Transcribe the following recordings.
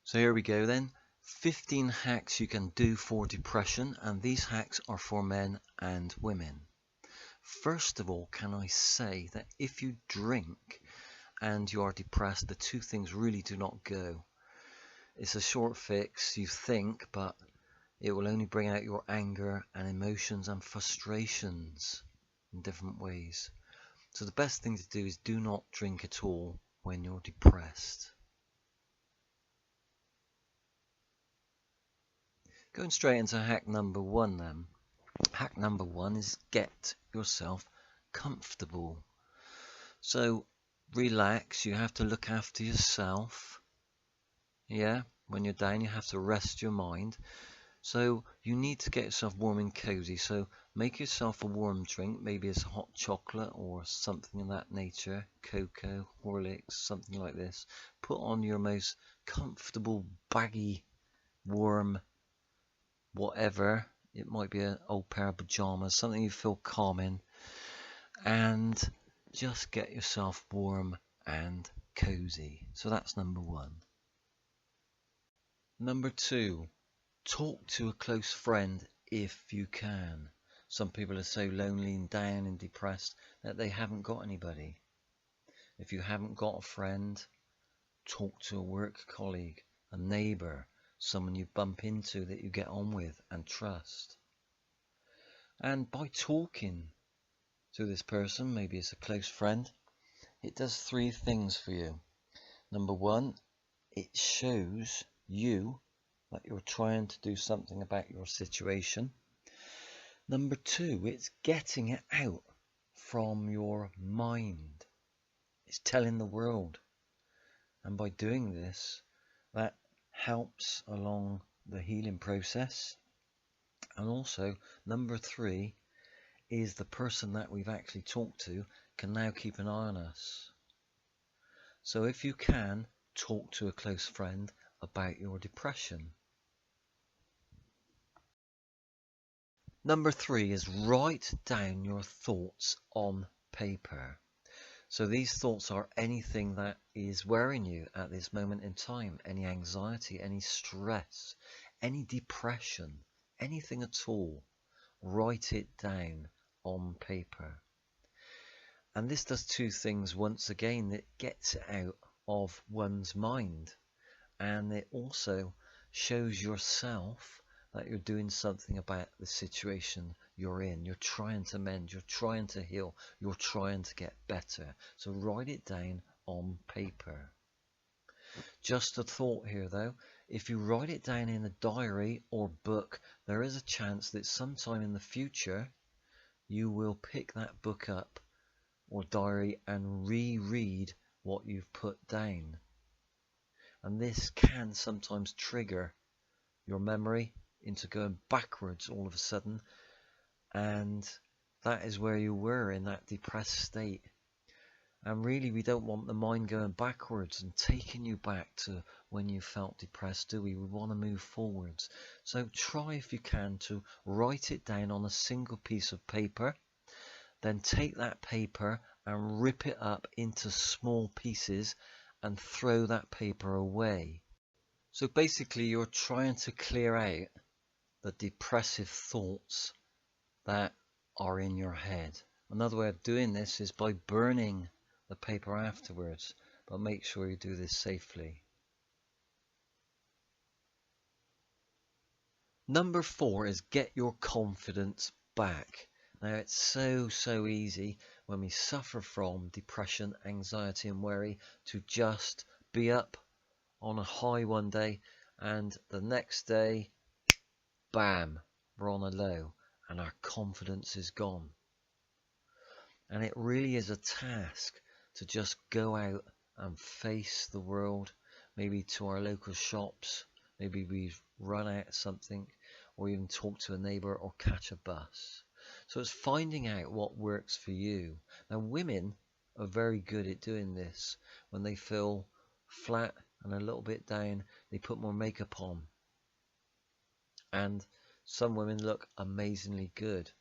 So here we go then. 15 hacks you can do for depression, and these hacks are for men and women. First of all, can I say that if you drink and you are depressed, the two things really do not go. It's a short fix, you think, but it will only bring out your anger and emotions and frustrations in different ways. So the best thing to do is do not drink at all when you're depressed. Going straight into hack number one then. Hack number one is get yourself comfortable. So relax, you have to look after yourself. Yeah, when you're down, you have to rest your mind. So you need to get yourself warm and cozy. So make yourself a warm drink, maybe it's hot chocolate or something of that nature, cocoa, Horlicks, something like this. Put on your most comfortable, baggy, warm, whatever. It might be an old pair of pajamas, something you feel calm in, and just get yourself warm and cozy. So that's number one. Number two, talk to a close friend if you can. Some people are so lonely and down and depressed that they haven't got anybody. If you haven't got a friend, talk to a work colleague, a neighbour, someone you bump into that you get on with and trust. And by talking to this person, maybe it's a close friend, it does three things for you. Number one, it shows you that you're trying to do something about your situation. Number two, it's getting it out from your mind. It's telling the world. And by doing this, that helps along the healing process. And also, number three is the person that we've actually talked to can now keep an eye on us. So if you can, talk to a close friend about your depression. Number three is write down your thoughts on paper. So these thoughts are anything that is worrying you at this moment in time, any anxiety, any stress, any depression, anything at all. Write it down on paper. And this does two things once again. It gets it out of one's mind, and it also shows yourself that you're doing something about the situation you're in. You're trying to mend, you're trying to heal, you're trying to get better. So write it down on paper. Just a thought here though, if you write it down in a diary or book, there is a chance that sometime in the future you will pick that book up or diary and reread what you've put down. And this can sometimes trigger your memory into going backwards all of a sudden, and that is where you were in that depressed state. And really, we don't want the mind going backwards and taking you back to when you felt depressed, do we? We want to move forwards. So try, if you can, to write it down on a single piece of paper, then take that paper and rip it up into small pieces and throw that paper away. So basically, you're trying to clear out the depressive thoughts that are in your head. Another way of doing this is by burning the paper afterwards, but make sure you do this safely. Number four is get your confidence back. Now it's so easy when we suffer from depression, anxiety and worry to just be up on a high one day and the next day, bam, we're on a low and our confidence is gone. And it really is a task to just go out and face the world, maybe to our local shops, maybe we've run out of something, or even talk to a neighbour or catch a bus. So it's finding out what works for you. Now women are very good at doing this. When they feel flat and a little bit down, they put more makeup on. And some women look amazingly good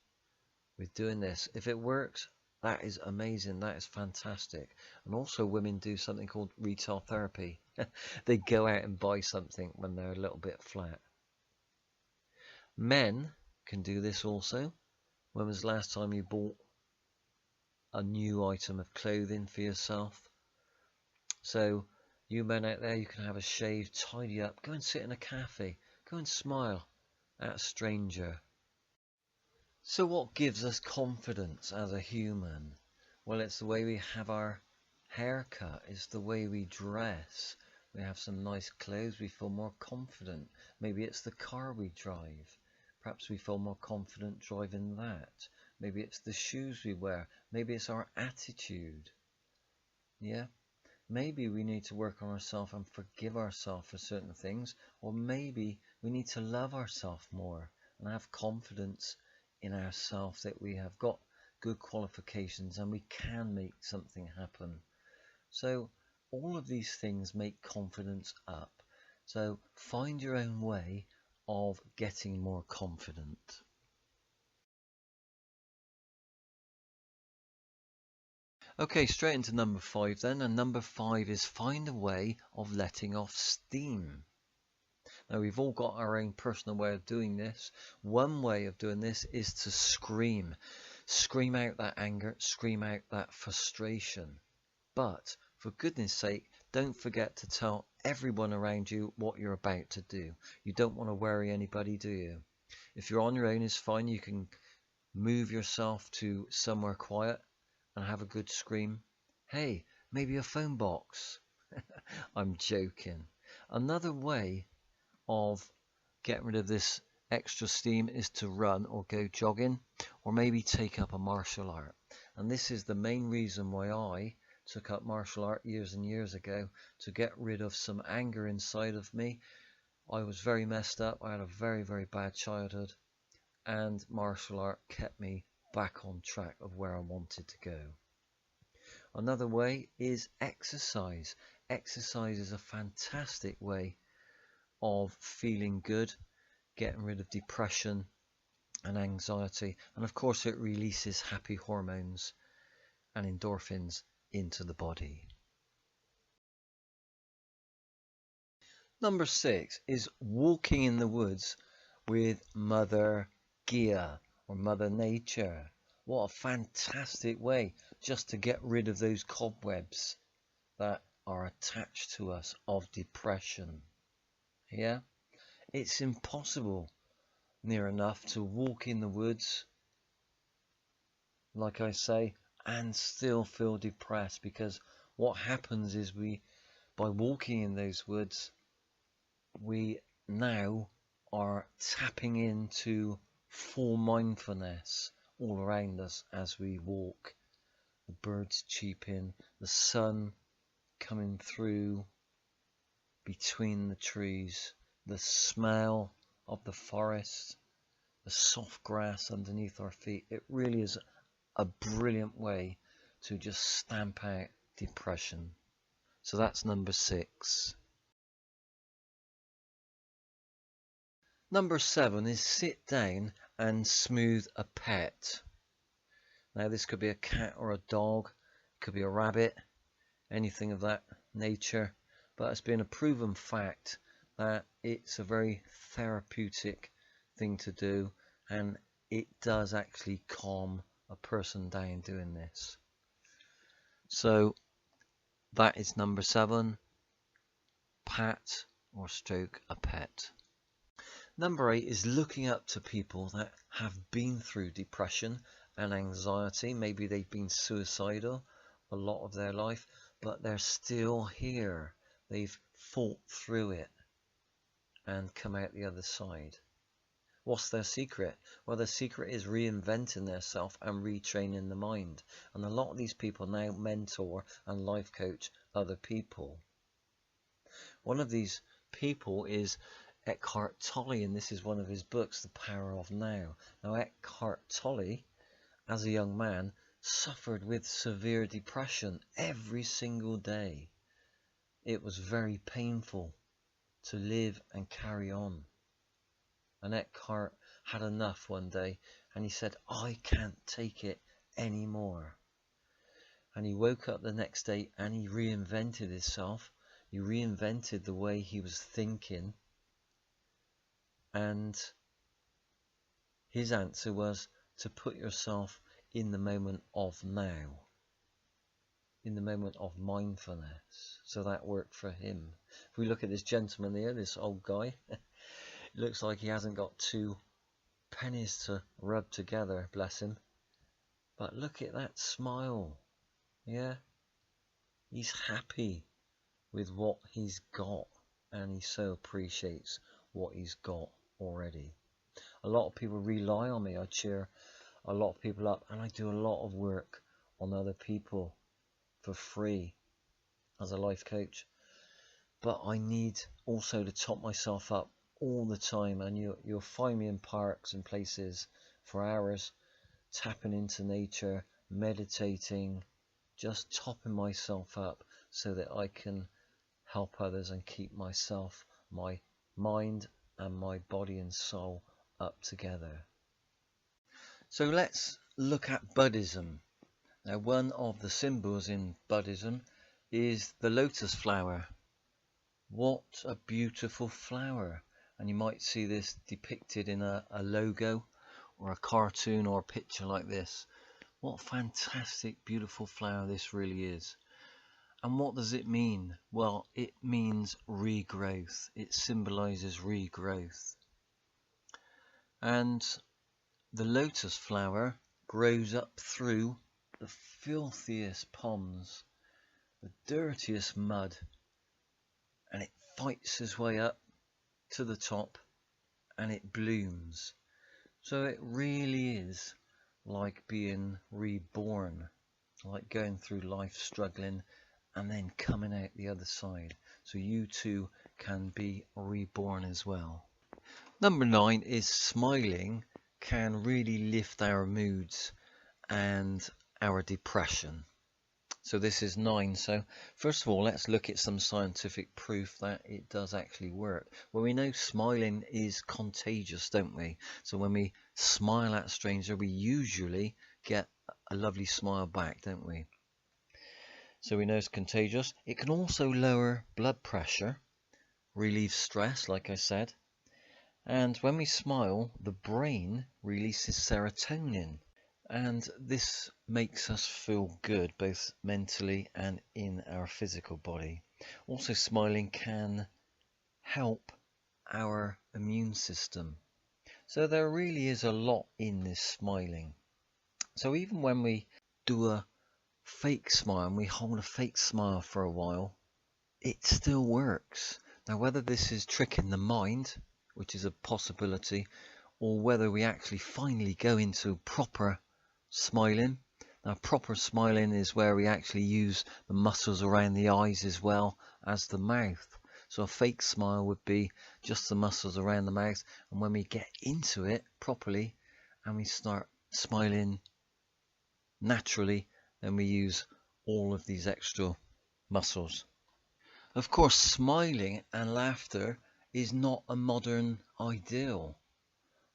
with doing this. If it works, That is amazing. That is fantastic. And also women do something called retail therapy. They go out and buy something when they're a little bit flat. Men can do this also. When was the last time you bought a new item of clothing for yourself? So you men out there, you can have a shave, tidy up, go and sit in a cafe, go and smile at a stranger. So what gives us confidence as a human? Well, it's the way we have our haircut, it's the way we dress. We have some nice clothes, we feel more confident. Maybe it's the car we drive. Perhaps we feel more confident driving that. Maybe it's the shoes we wear. Maybe it's our attitude. Yeah? Maybe we need to work on ourselves and forgive ourselves for certain things. Or maybe we need to love ourselves more and have confidence in ourselves that we have got good qualifications and we can make something happen. So all of these things make confidence up. So find your own way of getting more confident. Okay, straight into number 5 then, and number 5 is find a way of letting off steam. Now we've all got our own personal way of doing this. One way of doing this is to scream. Scream out that anger, scream out that frustration. But for goodness sake, don't forget to tell everyone around you what you're about to do. You don't want to worry anybody, do you? If you're on your own, it's fine. You can move yourself to somewhere quiet and have a good scream. Hey, maybe a phone box. I'm joking. Another way of getting rid of this extra steam is to run or go jogging or maybe take up a martial art. And this is the main reason why I took up martial art years and years ago, to get rid of some anger inside of me. I was very messed up. I had a very, very bad childhood, and martial art kept me back on track of where I wanted to go. Another way is exercise. Exercise is a fantastic way of feeling good, getting rid of depression and anxiety, and of course it releases happy hormones and endorphins into the body. Number 6 is walking in the woods with Mother Gaia or Mother Nature. What a fantastic way just to get rid of those cobwebs that are attached to us of depression. Yeah, it's impossible near enough to walk in the woods, like I say, and still feel depressed, because what happens is by walking in those woods, we now are tapping into full mindfulness all around us as we walk. The birds cheeping, the sun coming through between the trees, the smell of the forest, the soft grass underneath our feet. It really is a brilliant way to just stamp out depression. So that's number 6. Number 7 is sit down and smooth a pet. Now this could be a cat or a dog, it could be a rabbit, anything of that nature, but it's been a proven fact that it's a very therapeutic thing to do, and it does actually calm a person down doing this. So that is number 7, pat or stroke a pet. Number 8 is looking up to people that have been through depression and anxiety. Maybe they've been suicidal a lot of their life, but they're still here. They've fought through it and come out the other side. What's their secret? Well, their secret is reinventing themselves and retraining the mind. And a lot of these people now mentor and life coach other people. One of these people is Eckhart Tolle, and this is one of his books, The Power of Now. Now, Eckhart Tolle, as a young man, suffered with severe depression every single day. It was very painful to live and carry on. And Eckhart had enough one day, and he said, I can't take it anymore. And he woke up the next day and he reinvented himself. He reinvented the way he was thinking. And his answer was to put yourself in the moment of now, in the moment of mindfulness. So that worked for him. If we look at this gentleman here, this old guy, it looks like he hasn't got 2 pennies to rub together, bless him. But look at that smile. Yeah, he's happy with what he's got, and he so appreciates what he's got already. A lot of people rely on me. I cheer a lot of people up, and I do a lot of work on other people for free as a life coach. But I need also to top myself up all the time, and you'll find me in parks and places for hours, tapping into nature, meditating, just topping myself up so that I can help others and keep myself, my mind and my body and soul up together. So let's look at Buddhism. Now, one of the symbols in Buddhism is the lotus flower. What a beautiful flower. And you might see this depicted in a logo or a cartoon or a picture like this. What a fantastic, beautiful flower this really is. And what does it mean? Well, it means regrowth. It symbolizes regrowth. And the lotus flower grows up through the filthiest ponds, the dirtiest mud, and it fights its way up to the top and it blooms. So it really is like being reborn, like going through life struggling and then coming out the other side. So you too can be reborn as well. Number 9 is smiling can really lift our moods and our depression. So this is 9. So first of all, let's look at some scientific proof that it does actually work. Well, we know smiling is contagious, don't we? So when we smile at a stranger, we usually get a lovely smile back, don't we? So we know it's contagious. It can also lower blood pressure, relieve stress, like I said. And when we smile, the brain releases serotonin. And this makes us feel good, both mentally and in our physical body. Also, smiling can help our immune system. So there really is a lot in this smiling. So even when we do a fake smile and we hold a fake smile for a while, it still works. Now, whether this is tricking the mind, which is a possibility, or whether we actually finally go into proper smiling. Now, proper smiling is where we actually use the muscles around the eyes as well as the mouth. So a fake smile would be just the muscles around the mouth, and when we get into it properly and we start smiling naturally, then we use all of these extra muscles. Of course, smiling and laughter is not a modern ideal.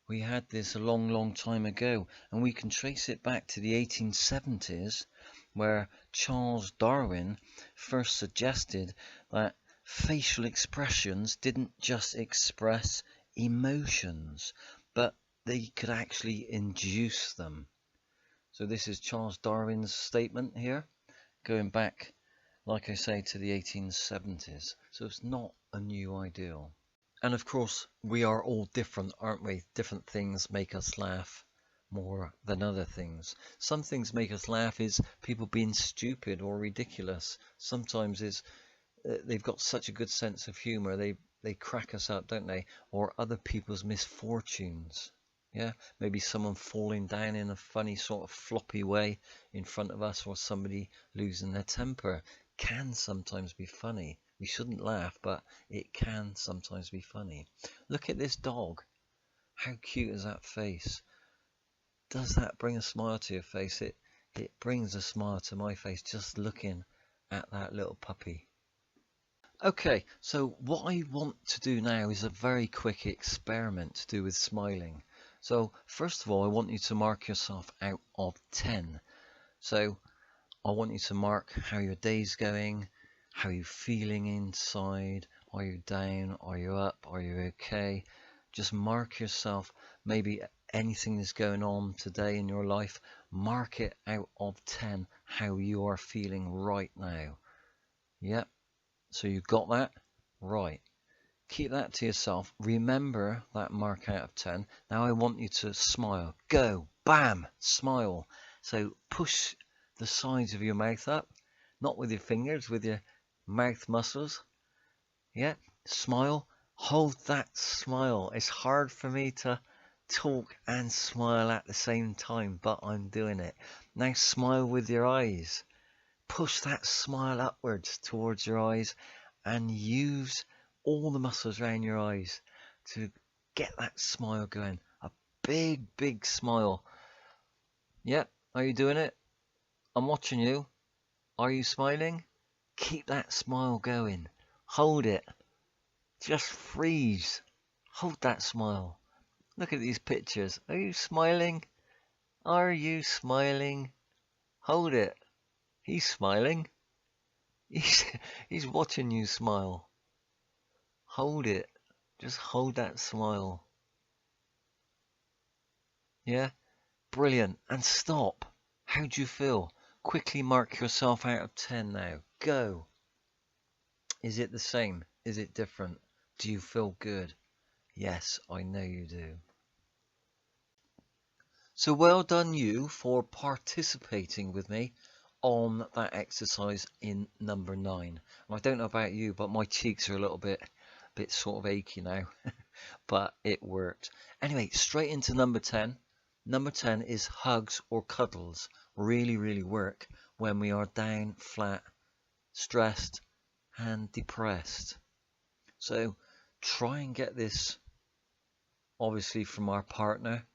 We had this a long time ago, and we can trace it back to the 1870s, where Charles Darwin first suggested that facial expressions didn't just express emotions, but they could actually induce them. So this is Charles Darwin's statement here, going back, like I say, to the 1870s. So it's not a new ideal. And of course, we are all different, aren't we? Different things make us laugh more than other things. Some things make us laugh is people being stupid or ridiculous. Sometimes is they've got such a good sense of humor, they crack us up, don't they? Or other people's misfortunes. Yeah, maybe someone falling down in a funny sort of floppy way in front of us, or somebody losing their temper can sometimes be funny. We shouldn't laugh, but it can sometimes be funny. Look at this dog. How cute is that face? Does that bring a smile to your face? It brings a smile to my face just looking at that little puppy. Okay, so what I want to do now is a very quick experiment to do with smiling. So first of all, I want you to mark yourself out of 10. So I want you to mark how your day's going, how you're feeling inside. Are you down? Are you up? Are you okay? Just mark yourself. Maybe anything that's going on today in your life, mark it out of 10 how you are feeling right now. Yep. So you got that? Right. Keep that to yourself. Remember that mark out of 10. Now I want you to smile. Go. Bam. Smile. So push the sides of your mouth up. Not with your fingers, with your mouth muscles. Yeah. Smile. Hold that smile. It's hard for me to talk and smile at the same time, but I'm doing it. Now smile with your eyes. Push that smile upwards towards your eyes and use all the muscles around your eyes to get that smile going. A big, big smile. Yep. Are you doing it? I'm watching you. Are you smiling? Keep that smile going. Hold it. Just freeze. Hold that smile. Look at these pictures. Are you smiling? Are you smiling? Hold it. He's smiling. He's watching you smile. Hold it. Just hold that smile. Yeah? Brilliant. And stop. How do you feel? Quickly mark yourself out of 10 now. Go. Is it the same? Is it different? Do you feel good? Yes, I know you do. So well done you for participating with me on that exercise in number 9. And I don't know about you, but my cheeks are a little bit sort of achy now, but it worked. Anyway, straight into number 10. Number 10 is hugs or cuddles. Really, really work when we are down, flat, stressed, and depressed. So try and get this obviously from our partner,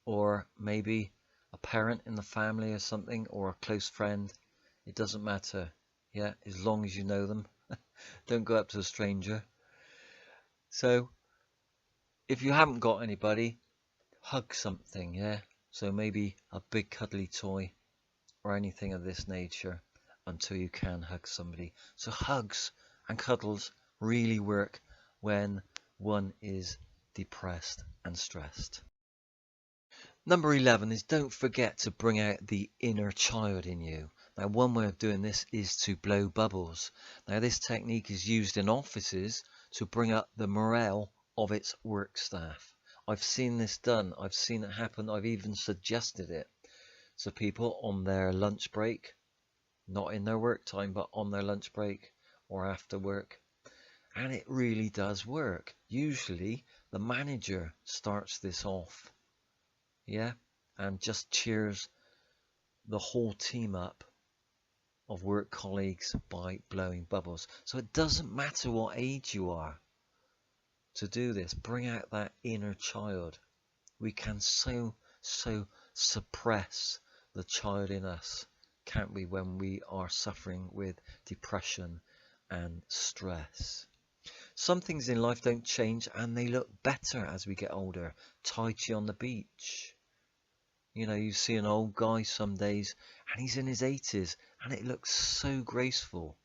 or maybe a parent in the family or something, or a close friend. It doesn't matter. Yeah, as long as you know them. Don't go up to a stranger. So if you haven't got anybody, hug something, yeah? So maybe a big cuddly toy or anything of this nature until you can hug somebody. So hugs and cuddles really work when one is depressed and stressed. Number 11 is don't forget to bring out the inner child in you. Now, one way of doing this is to blow bubbles. Now, this technique is used in offices to bring up the morale of its work staff. I've seen this done. I've seen it happen. I've even suggested it. So people on their lunch break, not in their work time, but on their lunch break or after work. And it really does work. Usually the manager starts this off. Yeah, and just cheers the whole team up of work colleagues by blowing bubbles. So it doesn't matter what age you are to do this. Bring out that inner child. We can so suppress the child in us, can't we, when we are suffering with depression and stress. Some things in life don't change and they look better as we get older. Tai Chi on the beach. You know, you see an old guy some days and he's in his 80s and it looks so graceful.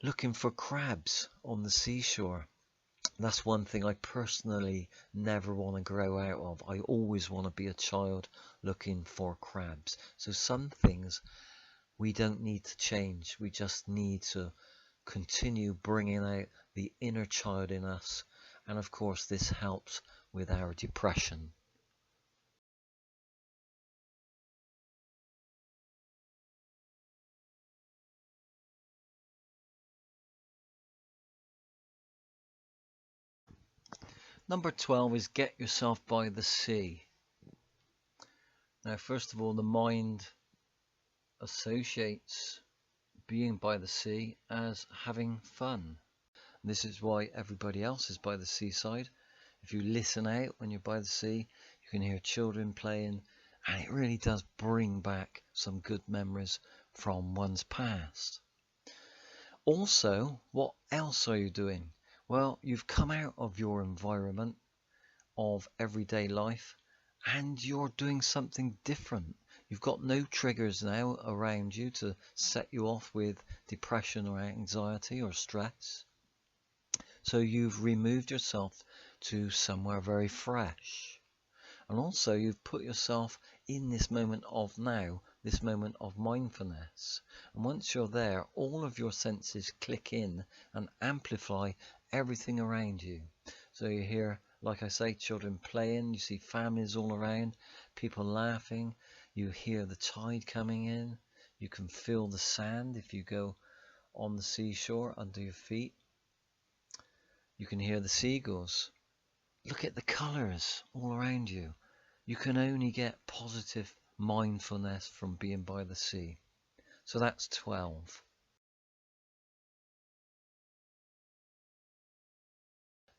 Looking for crabs on the seashore. That's one thing I personally never want to grow out of. I always want to be a child looking for crabs. So some things we don't need to change. We just need to continue bringing out the inner child in us. And of course, this helps with our depression. Number 12 is get yourself by the sea. Now, first of all, the mind associates being by the sea as having fun. This is why everybody else is by the seaside. If you listen out when you're by the sea, you can hear children playing, and it really does bring back some good memories from one's past. Also, what else are you doing? Well, you've come out of your environment of everyday life and you're doing something different. You've got no triggers now around you to set you off with depression or anxiety or stress. So you've removed yourself to somewhere very fresh. And also you've put yourself in this moment of now, this moment of mindfulness. And once you're there, all of your senses click in and amplify everything around you. So you hear, like I say, children playing, you see families all around, people laughing, you hear the tide coming in, you can feel the sand if you go on the seashore under your feet. You can hear the seagulls. Look at the colours all around you. You can only get positive mindfulness from being by the sea. So that's 12.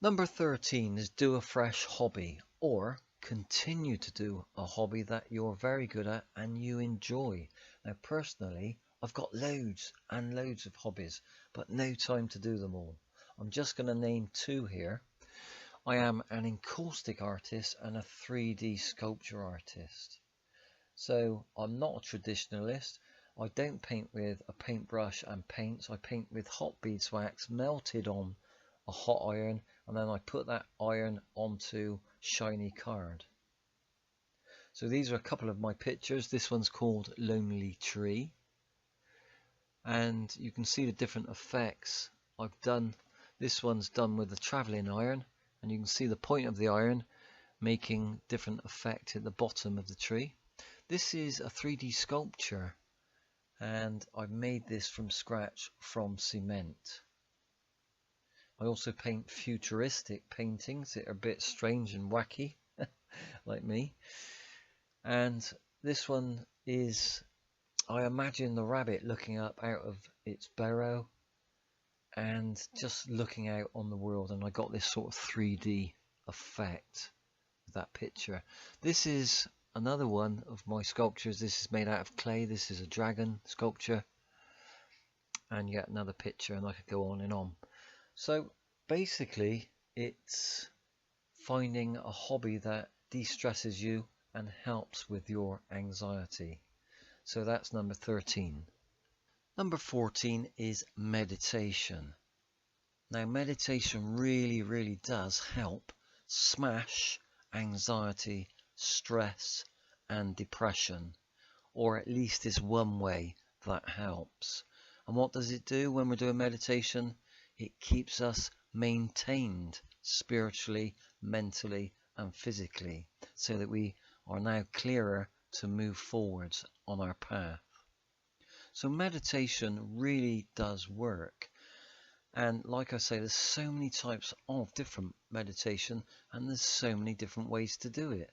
Number 13 is do a fresh hobby, or continue to do a hobby that you're very good at and you enjoy. Now personally, I've got loads and loads of hobbies, but no time to do them all. I'm just going to name 2 here. I am an encaustic artist and a 3D sculpture artist. So I'm not a traditionalist. I don't paint with a paintbrush and paints. I paint with hot beeswax melted on a hot iron, and then I put that iron onto shiny card. So these are a couple of my pictures. This one's called Lonely Tree, and you can see the different effects I've done. This one's done with a travelling iron, and you can see the point of the iron making different effect at the bottom of the tree. This is a 3D sculpture, and I've made this from scratch from cement. I also paint futuristic paintings that are a bit strange and wacky, like me. And this one is, I imagine the rabbit looking up out of its burrow and just looking out on the world, and I got this sort of 3D effect with that picture. This is another one of my sculptures. This is made out of clay. This is a dragon sculpture, and yet another picture, and I could go on and on. So basically it's finding a hobby that de-stresses you and helps with your anxiety. So that's number 13. Number 14 is meditation. Now meditation really does help smash anxiety, stress and depression, or at least is one way that helps. And what does it do when we're doing meditation? It keeps us maintained spiritually, mentally and physically, so that we are now clearer to move forwards on our path. So meditation really does work. And like I say, there's so many types of different meditation, and there's so many different ways to do it.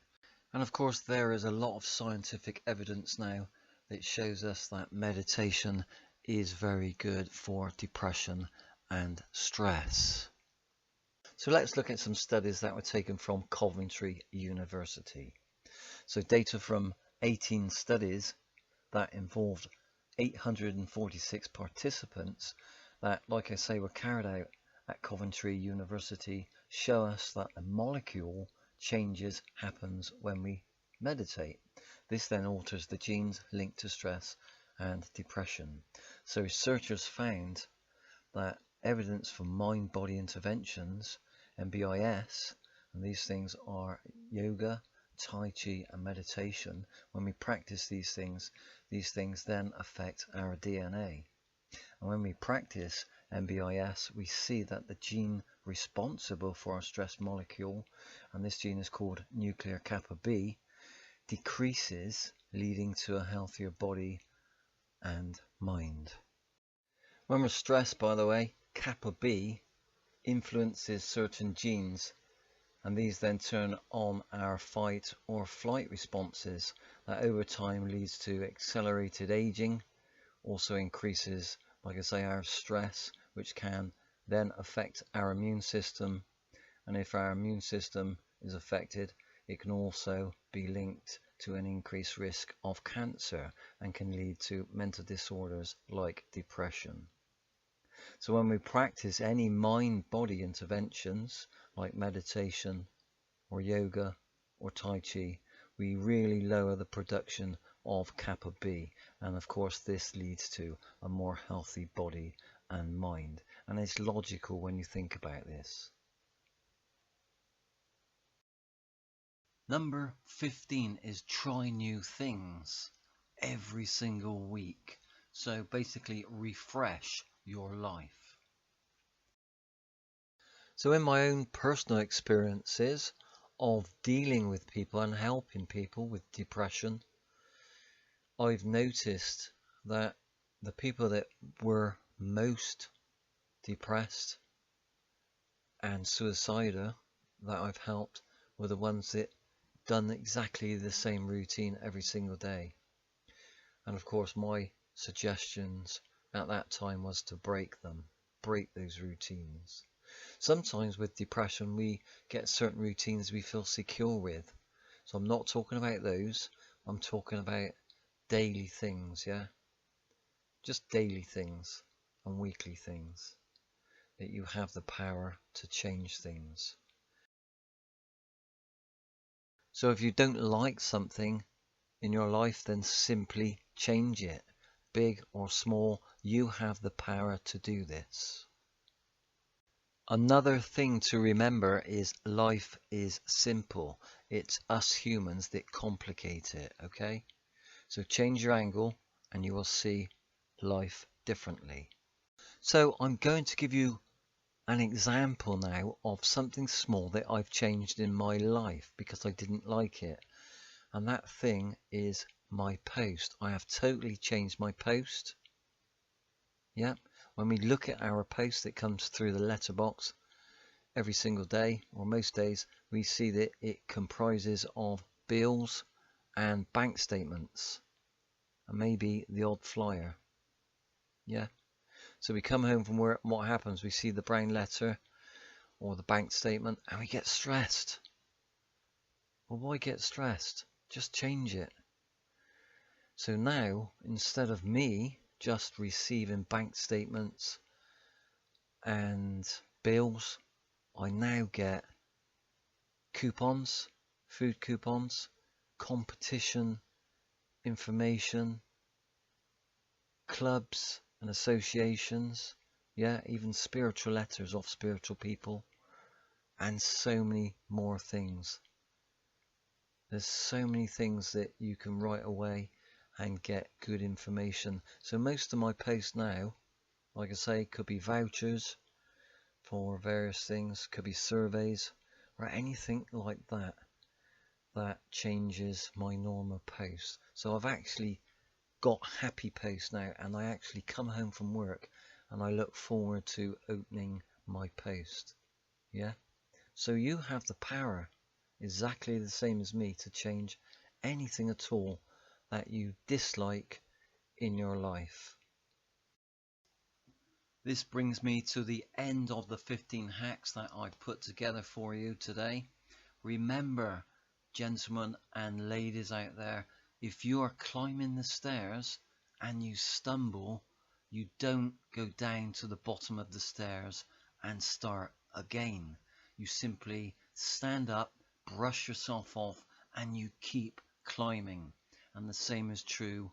And of course there is a lot of scientific evidence now that shows us that meditation is very good for depression and stress. So let's look at some studies that were taken from Coventry University. So data from 18 studies that involved 846 participants that, like I say, were carried out at Coventry University show us that the molecule changes happens when we meditate. This then alters the genes linked to stress and depression. So researchers found that evidence for mind-body interventions, MBIS, and these things are yoga, Tai Chi and meditation. When we practice these things then affect our DNA. And when we practice MBIS, we see that the gene responsible for our stress molecule, and this gene is called nuclear kappa B, decreases, leading to a healthier body and mind. When we're stressed, by the way, kappa B influences certain genes, and these then turn on our fight or flight responses that over time leads to accelerated aging, also increases, like I say, our stress, which can then affect our immune system. And if our immune system is affected, it can also be linked to an increased risk of cancer and can lead to mental disorders like depression. So when we practice any mind-body interventions like meditation or yoga or Tai Chi, we really lower the production of kappa B, and of course this leads to a more healthy body and mind, and it's logical when you think about this. Number 15 is try new things every single week. So basically refresh your life. So in my own personal experiences of dealing with people and helping people with depression, I've noticed that the people that were most depressed and suicidal that I've helped were the ones that done exactly the same routine every single day. And of course my suggestions at that time was to break those routines. Sometimes with depression we get certain routines we feel secure with, so I'm not talking about those, I'm talking about daily things, yeah, just daily things and weekly things that you have the power to change things. So if you don't like something in your life, then simply change it. Big or small, you have the power to do this. Another thing to remember is life is simple. It's us humans that complicate it, okay? So change your angle and you will see life differently. So I'm going to give you an example now of something small that I've changed in my life because I didn't like it. And that thing is my post. I have totally changed my post. Yeah, when we look at our post that comes through the letterbox every single day, or most days, we see that it comprises of bills and bank statements and maybe the odd flyer. Yeah, so we come home from work, what happens? We see the brown letter or the bank statement and we get stressed. Well, why get stressed? Just change it. So now, instead of me just receiving bank statements and bills, I now get coupons, food coupons, competition information, clubs and associations, yeah, even spiritual letters of spiritual people, and so many more things. There's so many things that you can write away and get good information. So most of my posts now, like I say, could be vouchers for various things, could be surveys or anything like that that changes my normal post. So I've actually got happy posts now, and I actually come home from work and I look forward to opening my post. Yeah, so you have the power, exactly the same as me, to change anything at all that you dislike in your life. This brings me to the end of the 15 hacks that I put together for you today. Remember, gentlemen and ladies out there, if you are climbing the stairs and you stumble, you don't go down to the bottom of the stairs and start again. You simply stand up, brush yourself off, and you keep climbing. And the same is true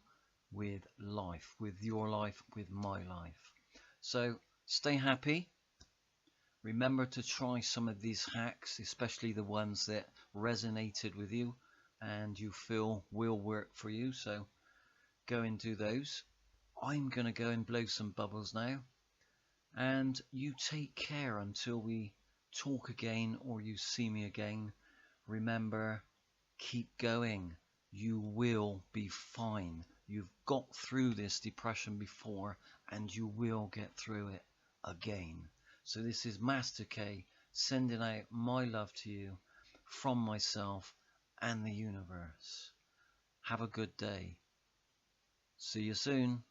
with life, with your life, with my life. So stay happy. Remember to try some of these hacks, especially the ones that resonated with you and you feel will work for you. So go and do those. I'm going to go and blow some bubbles now. And you take care until we talk again or you see me again. Remember, keep going. You will be fine. You've got through this depression before and you will get through it again. So this is Master K sending out my love to you from myself and the universe. Have a good day. See you soon.